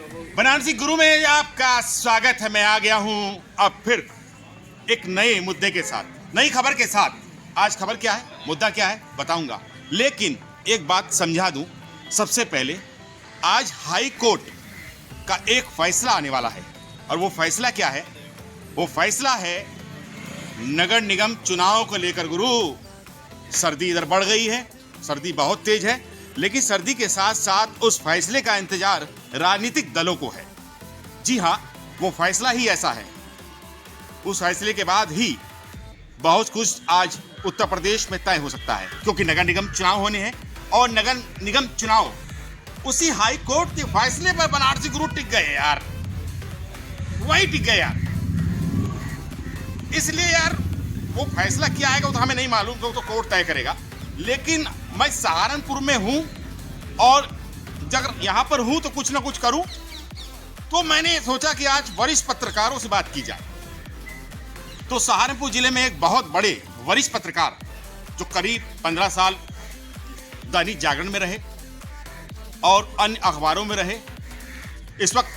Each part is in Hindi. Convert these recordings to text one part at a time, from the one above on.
बनारसी गुरु में आपका स्वागत है। मैं आ गया हूं अब फिर एक नए मुद्दे के साथ, नई खबर के साथ। आज खबर क्या है, मुद्दा क्या है बताऊंगा, लेकिन एक बात समझा दूं। सबसे पहले आज हाई कोर्ट का एक फैसला आने वाला है, और वो फैसला क्या है? वो फैसला है नगर निगम चुनाव को लेकर। गुरु, सर्दी इधर बढ़ गई है, सर्दी बहुत तेज है, लेकिन सर्दी के साथ साथ उस फैसले का इंतजार राजनीतिक दलों को है। जी हां, वो फैसला ही ऐसा है। उस फैसले के बाद ही बहुत कुछ आज उत्तर प्रदेश में तय हो सकता है, क्योंकि नगर निगम चुनाव होने हैं। और नगर निगम चुनाव उसी हाई कोर्ट के फैसले पर बनारसी गुरु टिक गए यार, वही टिक गए यार। इसलिए यार वो फैसला क्या आएगा वो तो हमें नहीं मालूम, तो कोर्ट तय करेगा। लेकिन मैं सहारनपुर में हूं, और जब यहां पर हूं तो कुछ ना कुछ करूं, तो मैंने सोचा कि आज वरिष्ठ पत्रकारों से बात की जाए। तो सहारनपुर जिले में एक बहुत बड़े वरिष्ठ पत्रकार, जो करीब 15 साल दैनिक जागरण में रहे और अन्य अखबारों में रहे, इस वक्त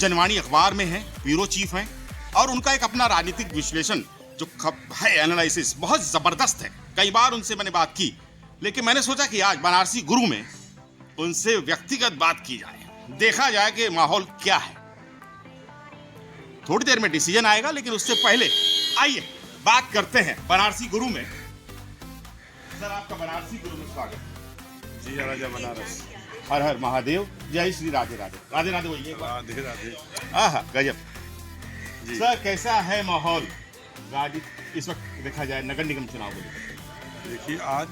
जनवाणी अखबार में है, ब्यूरो चीफ हैं, और उनका एक अपना राजनीतिक विश्लेषण जो है, एनालिसिस बहुत जबरदस्त है। कई बार उनसे मैंने बात की, लेकिन मैंने सोचा कि आज बनारसी गुरु में उनसे व्यक्तिगत बात की जाए, देखा जाए कि माहौल क्या है। थोड़ी देर में डिसीजन आएगा, लेकिन उससे पहले आइए बात करते हैं बनारसी गुरु में। सर, आपका बनारसी गुरु में स्वागत। जी राजा बनारस। हर हर महादेव, जय श्री राधे राधे। राधे राधे बोलिए। राधे राधे। आहा, गजब। जी सर, कैसा है माहौल इस वक्त देखा जाए नगर निगम चुनाव को लेकर? देखिए, आज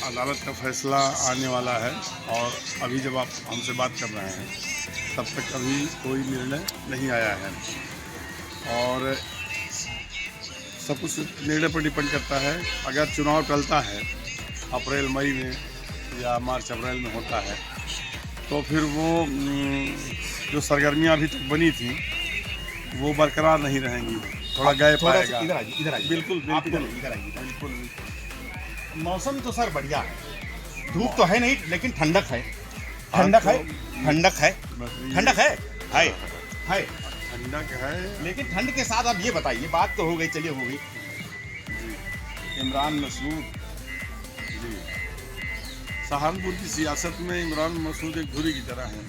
अदालत का फैसला आने वाला है, और अभी जब आप हमसे बात कर रहे हैं तब तक अभी कोई निर्णय नहीं आया है, और सब कुछ निर्णय पर डिपेंड करता है। अगर चुनाव टलता है अप्रैल मई में या मार्च अप्रैल में होता है, तो फिर वो जो सरगर्मियाँ अभी तक बनी थी वो बरकरार नहीं रहेंगी, थोड़ा गैप आएगा। इधर आइए। बिल्कुल बिल्कुल इधर आइए। बिल्कुल। मौसम तो सर बढ़िया है, धूप तो है नहीं, लेकिन ठंडक है। ठंडक है, ठंडक है, ठंडक है, है ठंडक है। लेकिन ठंड के साथ अब ये बताइए, बात तो हो गई, चलिए हो गई। इमरान मसूद जी, सहारनपुर की सियासत में इमरान मसूद एक धुरी की तरह है।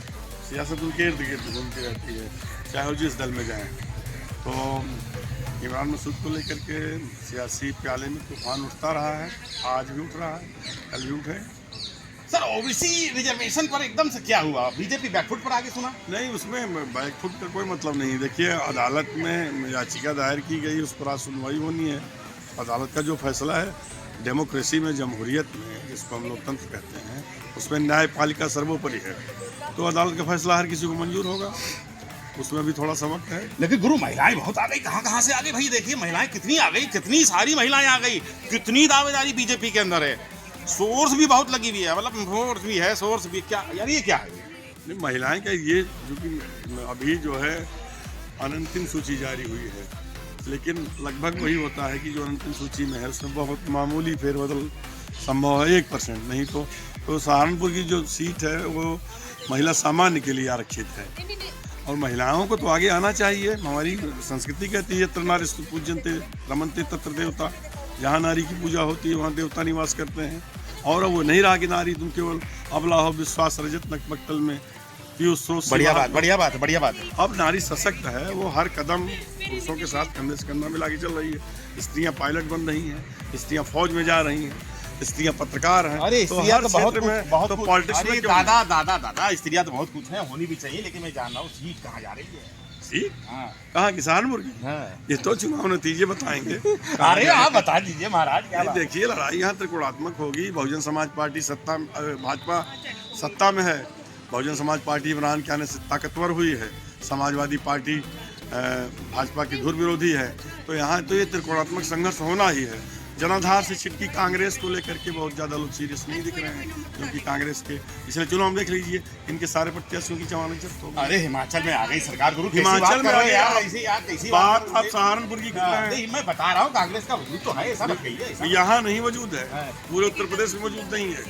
सियासत उनके इर्द गिर्द घूमती रहती है, चाहे वो जिस दल में जाएं। तो इमरान मसूद को लेकर के सियासी प्याले में तूफान उठता रहा है, आज भी उठ रहा है, कल भी उठे। सर, ओबीसी रिजर्वेशन पर एकदम से क्या हुआ? बीजेपी बैकफुट पर आगे सुना? नहीं, उसमें बैकफुट का कोई मतलब नहीं। देखिए, अदालत में याचिका दायर की गई, उस पर आज सुनवाई होनी है। अदालत का जो फैसला है, डेमोक्रेसी में, जमहूरियत में, जिसको हम लोकतंत्र कहते हैं, उसमें न्यायपालिका सर्वोपरि है। तो अदालत का फैसला हर किसी को मंजूर होगा, उसमें भी थोड़ा सा वक्त है। लेकिन गुरु, महिलाएं बहुत आ गई, कहाँ से आ गई भाई? देखिए महिलाएं कितनी आ गई, कितनी सारी महिलाएं आ गई, कितनी दावेदारी बीजेपी के अंदर है। सोर्स भी बहुत लगी हुई है, मतलब फोर्स भी है, सोर्स भी। क्या यार, ये क्या है? नहीं, महिलाएं का ये जो कि अभी जो है अनंतिम सूची जारी हुई है, लेकिन लगभग वही होता है कि जो अंतिम सूची में है उसमें बहुत मामूली फेरबदल संभव है, 1% नहीं। तो सहारनपुर की जो सीट है वो महिला सामान्य के लिए आरक्षित है, और महिलाओं को तो आगे आना चाहिए। हमारी संस्कृति कहती है यत्र नारीस्तु पूज्यन्ते रमन्ते तत्र देवता। जहाँ नारी की पूजा होती है वहाँ देवता निवास करते हैं। और वो नहीं रहा कि नारी तुम केवल अबला हो, विश्वास रजत नकबक्तल में पीयूष स्रोत। बढ़िया बात है। अब नारी सशक्त है, वो हर कदम पुरुषों के साथ कंधे से कंधा मिला के चल रही है। स्त्रियां पायलट बन रही हैं, स्त्रियां फौज में जा रही हैं, स्त्रियां पत्रकार हैं। अरे तो स्त्रियां हर तो बहुत क्षेत्र में, तो कुछ। पॉलिटिक्स अरे में क्यों नहीं? दादा स्त्रियां तो बहुत कुछ है, होनी भी चाहिए, लेकिन मैं जान रहा हूँ सीट कहाँ जा रही है। सीट हाँ कहाँ की? सहारनपुर की? हाँ। ये तो चुनाव नतीजे बताएंगे। अरे आप बता दीजिए महाराज, क्या बात? देखिए, लड़ाई यहाँ त्रिकोणात्मक होगी। बहुजन समाज पार्टी भाजपा सत्ता में है। बहुजन समाज पार्टी इमरान के आने से ताकतवर हुई है। समाजवादी पार्टी भाजपा की धुर विरोधी है। तो यहाँ तो ये त्रिकोणात्मक संघर्ष होना ही है। जनाधार से छिटकी कांग्रेस को लेकर के बहुत ज़्यादा लोग सीरियस नहीं दिख रहे हैं, क्योंकि कांग्रेस के पिछले चुनाव में देख लीजिए, इनके सारे प्रत्याशियों की जमानत हो गई। अरे हिमाचल में आ गई सरकार। गुरु, हिमाचल में यार ऐसी बात आप सहारनपुर की कर रहे हैं। नहीं, मैं बता रहा हूँ कांग्रेस का वजूद तो है, ऐसा मत कहिए। यहाँ नहीं वजूद है, पूरे उत्तर प्रदेश में मौजूद नहीं है।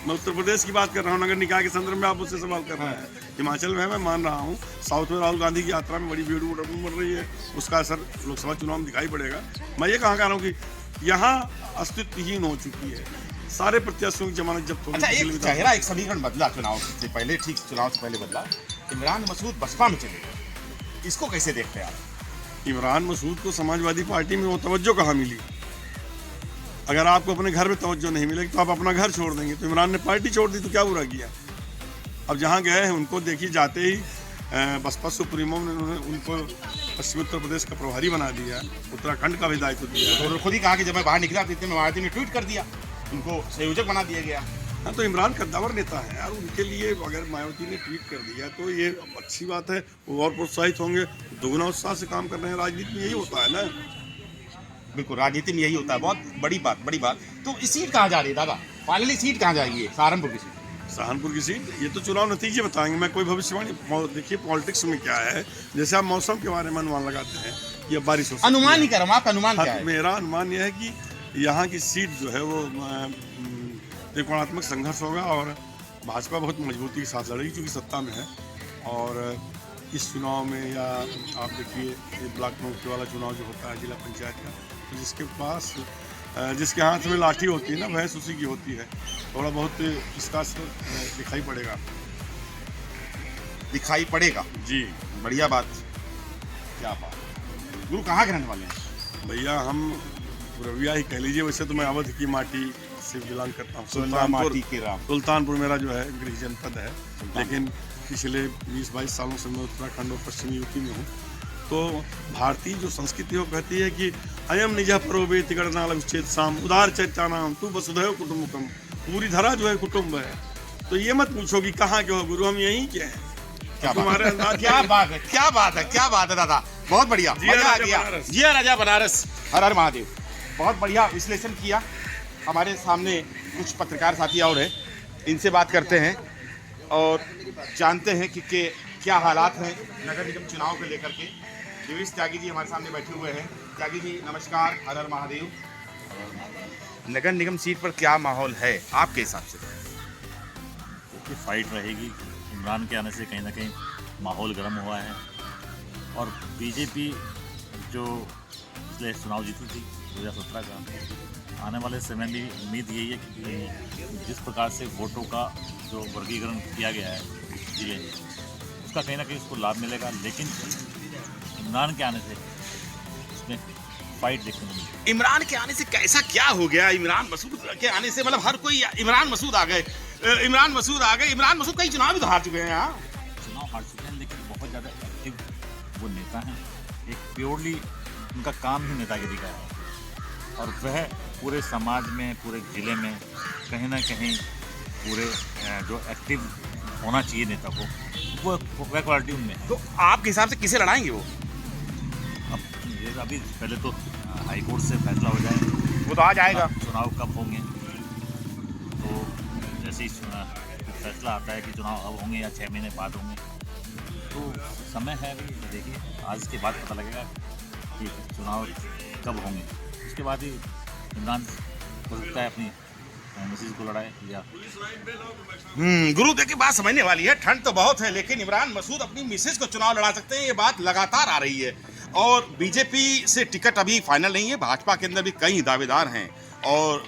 मैं उत्तर प्रदेश की बात कर रहा हूँ, नगर निकाय के संदर्भ में आप मुझसे सवाल कर रहे हैं। हिमाचल में मैं मान रहा हूँ, साउथ में राहुल गांधी की यात्रा में बड़ी भीड़ बढ़ रही है, उसका असर लोकसभा चुनाव में दिखाई पड़ेगा। मैं ये कहाँ कह रहा हूँ कि यहाँ अस्तित्वहीन हो चुकी है, सारे प्रत्याशियों की जमानत जब्त हो अच्छा, गई। एक चेहरा, एक समीकरण बदला चुनाव से पहले, ठीक चुनाव से पहले बदला। इमरान मसूद बसपा में चले गए, इसको कैसे देखते हैं आप? इमरान मसूद को समाजवादी पार्टी में वो तवज्जो कहाँ मिली? अगर आपको अपने घर में तवज्जो नहीं मिलेगी तो आप अपना घर छोड़ देंगे। तो इमरान ने पार्टी छोड़ दी तो क्या बुरा किया? अब जहाँ गए हैं उनको देखिए, जाते ही बसपा सुप्रीमो ने उनको पश्चिमी उत्तर प्रदेश का प्रभारी बना दिया, उत्तराखंड का भी दायित्व दिया। तो उन्होंने खुद ही कहा कि जब मैं बाहर निकला तो मायावती ने ट्वीट कर दिया, उनको संयोजक बना दिया गया। हाँ, तो इमरान कद्दावर नेता है यार, उनके लिए अगर मायावती ने ट्वीट कर दिया तो ये अच्छी बात है, वो और प्रोत्साहित होंगे, दोगुना उत्साह से काम कर रहे हैं। राजनीति में यही होता है ना। बिल्कुल, राजनीति में यही होता है। बहुत बड़ी बात, बड़ी बात। तो इस सीट कहाँ जा रही है दादा? फाइनली सीट कहाँ जाएगी? सहारनपुर की सीट। सहारनपुर की सीट, ये तो चुनाव नतीजे बताएंगे, मैं कोई भविष्यवाणी। देखिए पॉलिटिक्स में क्या है, जैसे आप मौसम के बारे में अनुमान लगाते हैं कि अब बारिश हो सकती है। अनुमान ही कर रहा हूँ, आपका अनुमान क्या है? मेरा अनुमान यह है कि यहाँ की सीट जो है वो त्रिकोणात्मक संघर्ष होगा और भाजपा बहुत मजबूती के साथ लड़ेगी, क्योंकि सत्ता में है। और इस चुनाव में, या आप देखिए ये ब्लॉक मुख्य वाला चुनाव जो होता है जिला पंचायत का, तो जिसके पास, जिसके हाथ में लाठी होती है ना, भैंस उसी की होती है। थोड़ा बहुत इसका असर दिखाई पड़ेगा। दिखाई पड़ेगा जी, बढ़िया बात। क्या बात। गुरु कहाँ के रहने वाले हैं? भैया हम रविया ही कह लीजिए, वैसे तो मैं अवध की माटी से बिलोंग करता हूँ। सुल्तानपुर मेरा जो है गृह जनपद है, लेकिन पिछले 20-22 सालों से मैं उत्तराखंड और पश्चिमी यूपी में हूँ। तो भारतीय जो संस्कृति वो कहती है कि अयम निजः परो वेति गणनाल विच्छेद साम उदार चैत्या नाम तू वसुधैव कुटुम्बकम। पूरी धरा जो है कुटुम्ब है। तो ये मत पूछो कि कहाँ के हो गुरु, हम यहीं के हैं। क्या तुम्हारे अंदाज, क्या बात है, क्या बात है, क्या बात है दादा, बहुत बढ़िया, मजा आ गया। जिया राजा बनारस, हर हर महादेव। बहुत बढ़िया विश्लेषण किया। हमारे सामने कुछ पत्रकार साथी और हैं, इनसे बात करते हैं और जानते हैं कि क्या हालात हैं नगर निगम चुनाव को लेकर के। देवेश त्यागी जी हमारे सामने बैठे हुए हैं। त्यागी जी नमस्कार, हर हर महादेव। नगर निगम सीट पर क्या माहौल है आपके हिसाब से? क्योंकि फाइट रहेगी, इमरान के आने से कहीं ना कहीं माहौल गर्म हुआ है। और बीजेपी जो पिछले चुनाव जीती थी 2017 का, आने वाले समय में उम्मीद यही है कि जिस प्रकार से वोटों का जो वर्गीकरण किया गया है जिले में, उसका कहीं ना कहीं उसको लाभ मिलेगा। लेकिन इमरान के आने से उसमें फाइट देखने को मिलेगी। इमरान के आने से कैसा क्या हो गया? इमरान मसूद के आने से मतलब हर कोई इमरान मसूद आ गए, इमरान मसूद आ गए। इमरान मसूद कई चुनाव भी तो हार चुके हैं यहाँ। चुनाव हार चुके हैं, लेकिन बहुत ज़्यादा एक्टिव वो नेता हैं। एक प्योरली उनका काम ही नेतागिरी का है, और वह पूरे समाज में, पूरे ज़िले में कहीं ना कहीं पूरे जो एक्टिव होना चाहिए नेता को, वह क्वालिटी उनमें है। तो आपके हिसाब से किसे लड़ाएंगे वो? अब ये अभी पहले तो हाई कोर्ट से फैसला हो जाए, वो तो आ जाएगा। चुनाव कब होंगे, तो जैसे ही फैसला आता है कि चुनाव अब होंगे या 6 महीने बाद होंगे, तो समय है अभी। देखिए आज के बाद पता लगेगा कि चुनाव कब होंगे। उसके बाद ही इमरान हो सकता है अपनी मिसेज को लड़ाए या गुरु देखिए बात समझने वाली है। ठंड तो बहुत है, लेकिन इमरान मसूद अपनी मिसेज को चुनाव लड़ा सकते हैं, ये बात लगातार आ रही है। और बीजेपी से टिकट अभी फाइनल नहीं है। भाजपा के अंदर भी कई दावेदार हैं और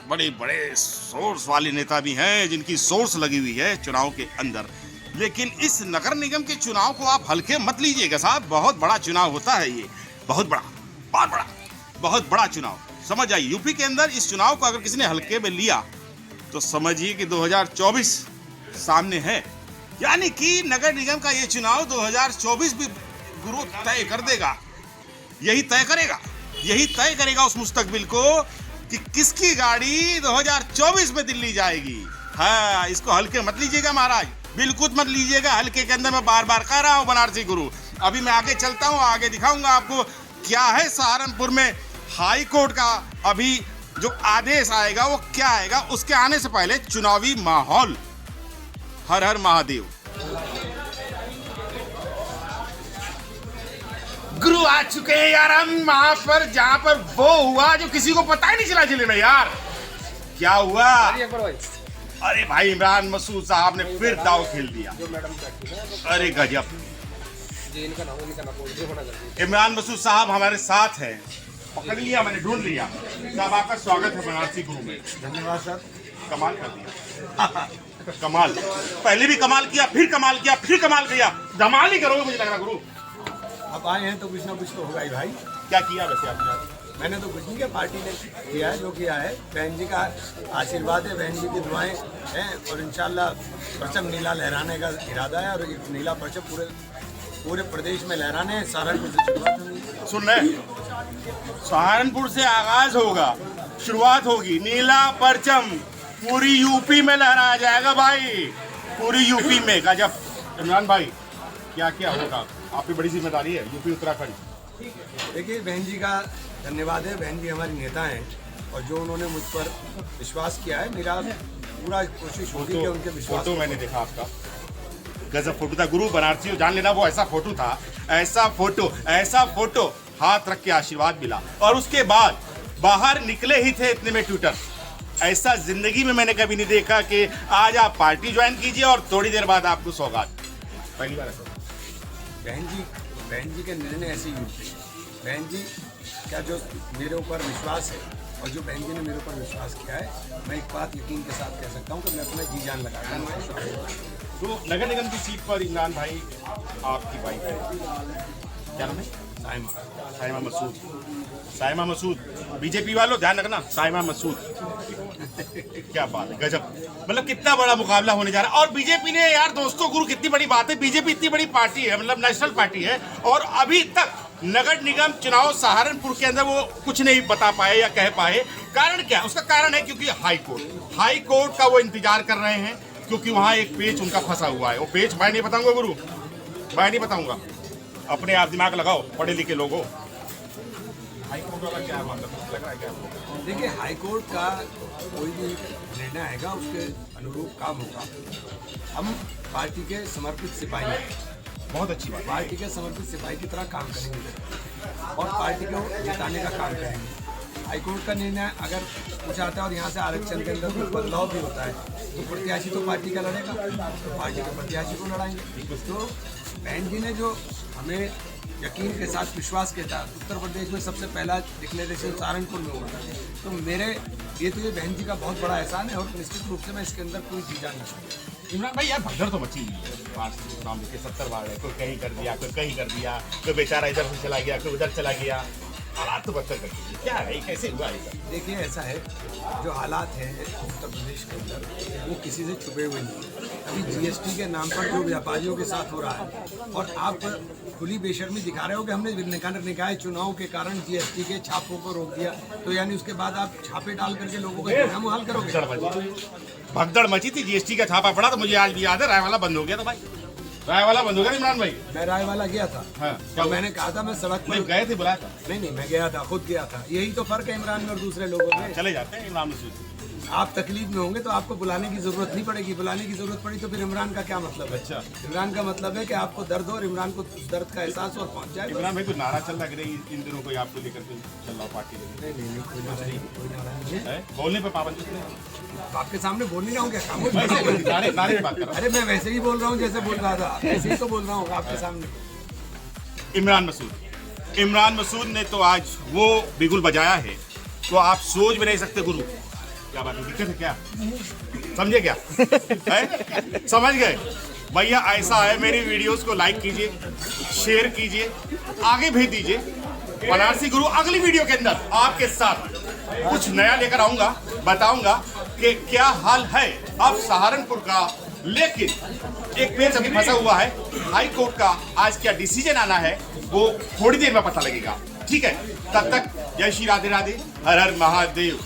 बड़े बड़े सोर्स वाले नेता भी हैं जिनकी सोर्स लगी हुई है चुनाव के अंदर। लेकिन इस नगर निगम के चुनाव को आप हल्के मत लीजिएगा साहब, बहुत बड़ा चुनाव होता है ये, बहुत बड़ा, बहुत बड़ा, बहुत बड़ा चुनाव। समझ आइए, यूपी के अंदर इस चुनाव को अगर किसी ने हल्के में लिया तो समझिए कि 2024 सामने है। यानी कि नगर निगम का ये चुनाव 2024 भी गुरु तय कर देगा। यही तय करेगा, यही तय करेगा उस मुस्तकबिल को कि किसकी गाड़ी 2024 में दिल्ली जाएगी। हाँ, इसको हल्के मत लीजिएगा महाराज, बिल्कुल मत लीजिएगा हल्के के अंदर। मैं बार बार कह रहा हूँ बनारसी गुरु। अभी मैं आगे चलता हूँ, आगे दिखाऊंगा आपको क्या है सहारनपुर में हाई कोर्ट का अभी जो आदेश आएगा वो क्या आएगा। उसके आने से पहले चुनावी माहौल। हर हर महादेव। गुरु आ चुके हैं यार हम वहां पर, जहां पर वो हुआ जो किसी को पता ही नहीं चला जिले में। यार क्या हुआ? अरे भाई इमरान मसूद साहब ने फिर दाव खेल दिया। जो मैडम बैठी ना, अरे गजब, जी इनका नाम बोल रही होना चाहिए। इमरान मसूद साहब हमारे साथ हैं। पकड़ लिया, मैंने ढूंढ लिया। साहब आपका स्वागत है बनारसी गुरु में। धन्यवाद सर। कमाल कर दिया। कमाल, पहले भी कमाल किया, फिर कमाल किया, फिर कमाल किया। धमाल ही करोगे मुझे लग रहा गुरु। अब आए हैं तो कुछ ना कुछ तो होगा ही भाई। क्या किया वैसे आपने? मैंने तो कुछ नहीं किया, पार्टी ने किया है जो किया है। बहन जी का आशीर्वाद है, बहन जी की दुआएं हैं और इंशाल्लाह परचम नीला लहराने का इरादा है और ये नीला परचम पूरे प्रदेश में लहराने हैं। सहारनपुर से शुरुआत होगी। सुन रहे, सहारनपुर से आगाज होगा, शुरुआत होगी। नीला परचम पूरी यूपी में लहराया जाएगा भाई, पूरी यूपी में। गजब। इमरान भाई क्या क्या होगा? आपकी बड़ी जिम्मेदारी है यूपी उत्तराखंड। देखिए बहन जी का धन्यवाद है। बहन जी हमारी नेता हैं और जो उन्होंने मुझ पर विश्वास किया है, मेरा पूरा कोशिश होगी कि उनके विश्वास। फोटो मैंने देखा आपका, गजब फोटो था गुरु। बनारसी जान लेना, वो ऐसा फोटो था, ऐसा फोटो हाथ रख के आशीर्वाद मिला। और उसके बाद बाहर निकले ही थे इतने में ट्विटर। ऐसा जिंदगी में मैंने कभी नहीं देखा कि आज आप पार्टी ज्वाइन कीजिए और थोड़ी देर बाद आपको सौगात। पहली बार ऐसा। बहन जी के निर्णय ऐसे ही होते हैं। बहन जी का जो मेरे ऊपर विश्वास है और जो बहन जी ने मेरे ऊपर विश्वास किया है, मैं एक बात यकीन के साथ कह सकता हूँ कि मैं अपना जी जान लगाता हूँ। तो नगर निगम की सीट पर इमरान भाई आपकी वाइफ है, क्या नाम है? साइमा मसूद। साइमा मसूद, बीजेपी वालों ध्यान रखना, साइमा मसूद। क्या बात है, गजब। मतलब कितना बड़ा मुकाबला होने जा रहा है। और बीजेपी ने यार दोस्तों गुरु कितनी बड़ी बात है, बीजेपी इतनी बड़ी पार्टी है, मतलब नेशनल पार्टी है, और अभी तक नगर निगम चुनाव सहारनपुर के अंदर वो कुछ नहीं बता पाए या कह पाए। कारण क्या? उसका कारण है क्योंकि हाई कोर्ट का वो इंतजार कर रहे हैं, क्योंकि वहाँ एक पेच उनका फंसा हुआ है। वो पेच मैं नहीं बताऊंगा गुरु, मैं नहीं बताऊंगा, अपने आप दिमाग लगाओ, पढ़े लिखे लोगों। हाई कोर्ट वाला क्या मतलब लग रहा है क्या? देखिए हाई कोर्ट का कोई भी निर्णय आएगा उसके अनुरूप काम होगा। हम पार्टी के समर्पित सिपाही हैं, बहुत अच्छी बात। पार्टी के समर्पित सिपाही की तरह काम करेंगे और पार्टी को जिताने का काम करेंगे। हाईकोर्ट का निर्णय अगर कुछ आता है और यहाँ से आरक्षण के अंदर कुछ बदलाव भी होता है तो प्रत्याशी तो पार्टी का लड़ेगा, तो पार्टी के प्रत्याशी को लड़ाएंगे। तो बहन जी ने जो हमें यकीन के साथ विश्वास के साथ उत्तर प्रदेश में सबसे पहला डिक्लेरेशन सहारनपुर में हुआ, तो मेरे लिए तो ये बहन जी का बहुत बड़ा एहसान है और निश्चित रूप से मैं इसके अंदर कोई जी जान नहीं सकता। इमरान भाई यार भगदड़ तो मची हुई है, 5 के 70 बार है, कोई कहीं कर दिया, कोई कहीं कर दिया, कोई बेचारा इधर से चला गया, कोई उधर चला गया। हालात तो बदतर करती है, क्या है, कैसे हुआ है? देखिए ऐसा है, जो हालात हैं उत्तर प्रदेश के अंदर वो किसी से छुपे हुए नहीं। अभी जीएसटी के नाम पर जो व्यापारियों के साथ हो रहा है और आप खुली बेशर्मी दिखा रहे हो कि हमने निकाय चुनाव के कारण जीएसटी के छापों को रोक दिया, तो यानी उसके बाद आप छापे डाल करके लोगों का गुनाह मुहाल करोगे। भगदड़ मची थी, जीएसटी का छापा पड़ा, तो मुझे आज भी याद है राय वाला बंद हो गया था भाई। राय वाला बंद हो गया इमरान भाई। मैं राय वाला गया था। हाँ, क्या मैंने कहा था मैं सड़क पर गए थे, बुलाया था? नहीं, मैं गया था, खुद गया था। यही तो फर्क है इमरान में और दूसरे लोगों में। चले जाते हैं इमरान मसूद। आप तकलीफ में होंगे तो आपको बुलाने की जरूरत नहीं पड़ेगी, बुलाने की जरूरत पड़ी तो फिर इमरान का क्या मतलब है? अच्छा, इमरान का मतलब है कि आपको दर्द हो और इमरान को उस दर्द का एहसास और पहुंच जाए। इमरान भाई कुछ नारा चल रहा है इन दिनों कोई आपको लेकर के चल रहा पार्टी नहीं, कोई नारा नहीं है। बोलने पे पाबंदी? आपके सामने बोल नहीं रहा हूँ क्या? खामोश नारे नारे की बात कर रहा अरे मैं वैसे ही बोल रहा हूँ जैसे बोल रहा था, ऐसे ही तो बोल रहा हूँ आपके सामने। इमरान मसूद ने तो आज वो बिगुल बजाया है तो आप सोच भी नहीं सकते गुरु। क्या बात है, दिक्कत है क्या? समझे क्या? है? समझ गए भैया? ऐसा है, मेरी वीडियोस को लाइक कीजिए, शेयर कीजिए, आगे भेज दीजिए। बनारसी गुरु अगली वीडियो के अंदर आपके साथ कुछ नया लेकर आऊंगा, बताऊंगा कि क्या हाल है अब सहारनपुर का। लेकिन एक पेज अभी फंसा हुआ है, हाई कोर्ट का आज क्या डिसीजन आना है वो थोड़ी देर में पता लगेगा। ठीक है, तब तक जय श्री राधे राधे, हर हर महादेव।